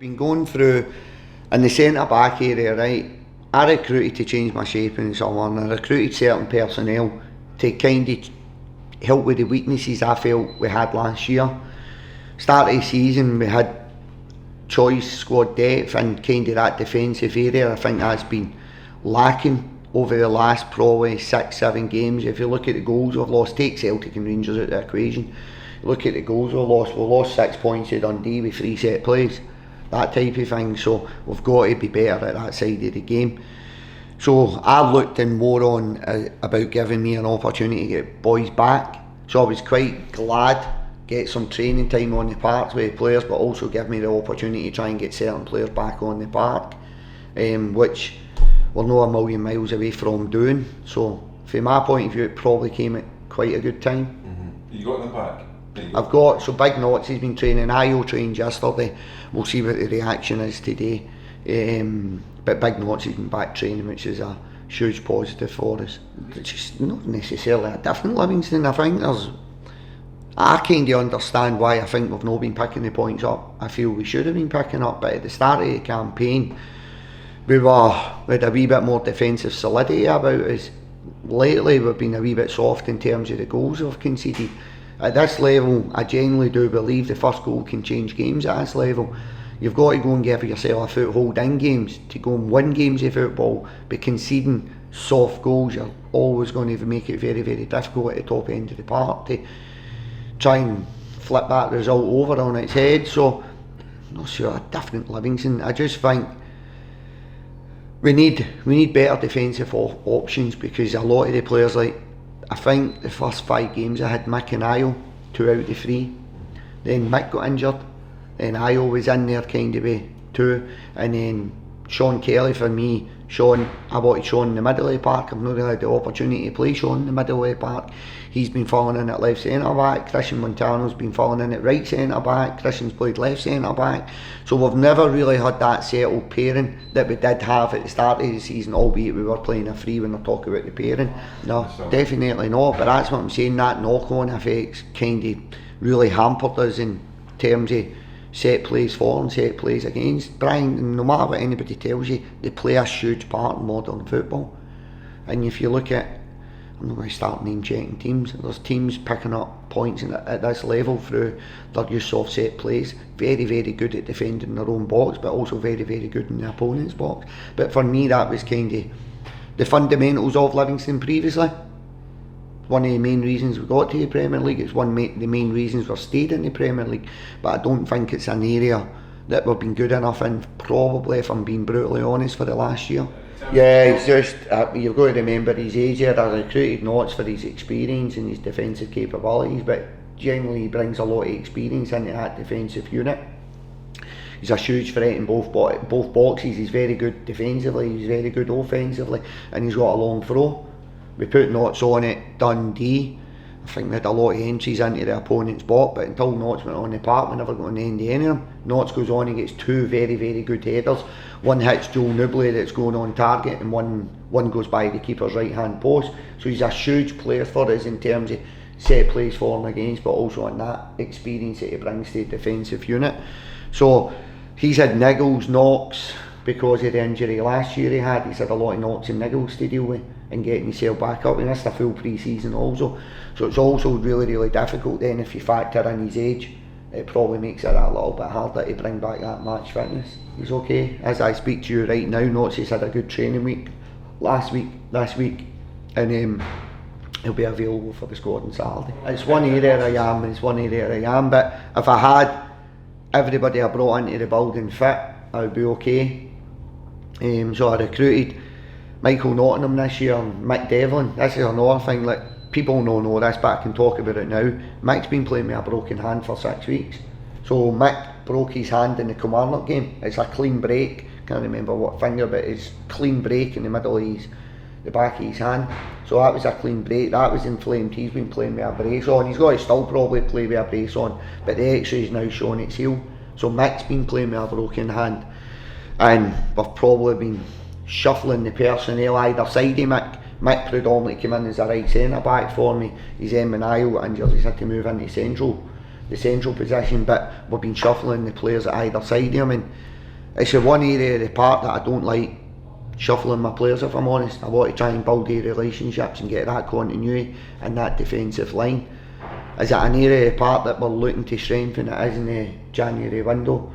Been going through in the centre back area, right? I recruited to change my shape in the summer, and I recruited certain personnel to kind of help with the weaknesses I felt we had last year. Start of the season, we had choice squad depth and kind of that defensive area. I think that's been lacking over the last probably 6-7 games. If you look at the goals we've lost, take Celtic and Rangers out of the equation. Look at the goals we've lost 6 points to Dundee with 3 set plays, that type of thing. So we've got to be better at that side of the game. So I looked in more on about giving me an opportunity to get boys back. So I was quite glad get some training time on the park with the players, but also give me the opportunity to try and get certain players back on the park, which we're not a million miles away from doing. So from my point of view, it probably came at quite a good time. Mm-hmm. You got them back? I've got, so Big Knots has been training, Io trained yesterday, we'll see what the reaction is today, but Big Knots has been back training, which is a huge positive for us. It's just not necessarily a different Livingston. I think I kind of understand why I think we've not been picking the points up. I feel we should have been picking up, but at the start of the campaign we had a wee bit more defensive solidity about us. Lately we've been a wee bit soft in terms of the goals we've conceded. At this level, I genuinely do believe the first goal can change games at this level. You've got to go and give yourself a foothold in games to go and win games of football, but conceding soft goals, you're always going to make it very, very difficult at the top end of the park to try and flip that result over on its head. So, I'm not sure, a different Livingston. I just think we need better defensive options, because a lot of the players, like, I think the first 5 games I had Mick and Io, 2 out of the 3. Then Mick got injured, then Io was in there kind of with 2, and then Sean Kelly for me. I wanted Sean in the middle of the park. I've not really had the opportunity to play Sean in the middle of the park. He's been falling in at left centre back. Christian Montano's been falling in at right centre back. Christian's played left centre back. So we've never really had that settled pairing that we did have at the start of the season, albeit we were playing a free when they're talking about the pairing. No, definitely not. But that's what I'm saying, that knock-on effects kind of really hampered us in terms of set plays for and set plays against. Brian, no matter what anybody tells you, they play a huge part in modern football. And if you look at, I'm not going to start name checking teams, there's teams picking up points at this level through their use of set plays. Very, very good at defending their own box, but also very, very good in the opponent's box. But for me, that was kind of the fundamentals of Livingston previously. One of the main reasons we got to the Premier League. It's one of the main reasons we've stayed in the Premier League. But I don't think it's an area that we've been good enough in, probably, if I'm being brutally honest, for the last year. Yeah, it's just, you've got to remember his age here. I recruited Knots for his experience and his defensive capabilities, but generally he brings a lot of experience into that defensive unit. He's a huge threat in both boxes. He's very good defensively, he's very good offensively, and he's got a long throw. We put Knots on at Dundee. I think they had a lot of entries into the opponent's box, but until Knots went on the park, we never got on the end of any of them. Knots goes on and gets 2 very, very good headers. One hits Joel Newbley that's going on target, and one goes by the keeper's right hand post. So he's a huge player for us in terms of set plays for and against, but also on that experience that he brings to the defensive unit. So he's had niggles, knocks, because of the injury last year he's had a lot of knocks and niggles to deal with and getting himself back up. He missed a full pre-season also, so it's also really, really difficult then if you factor in his age. It probably makes it a little bit harder to bring back that match fitness. He's okay. As I speak to you right now, Knots has had a good training week this week, and he'll be available for the squad on Saturday. It's one area I am, but if I had everybody I brought into the building fit, I would be okay. So I recruited Michael Nottingham this year and Mick Devlin. This is another thing, like, people don't know this, but I can talk about it now. Mick's been playing with a broken hand for 6 weeks. So Mick broke his hand in the Kilmarnock game. It's a clean break, can't remember what finger, but it's clean break in the middle of the back of his hand. So that was a clean break, that was inflamed. He's been playing with a brace on. He's got to still probably play with a brace on, but the x-ray is now showing it's healed. So Mick's been playing with a broken hand, and we've probably been shuffling the personnel either side of Mick. Mick predominantly came in as a right centre back for me. He's Io got injured, he's had to move into the central position, but we've been shuffling the players at either side of him, and it's the one area of the park that I don't like shuffling my players, if I'm honest. I want to try and build the relationships and get that continuity in that defensive line. Is it an area of the park that we're looking to strengthen? It is in the January window.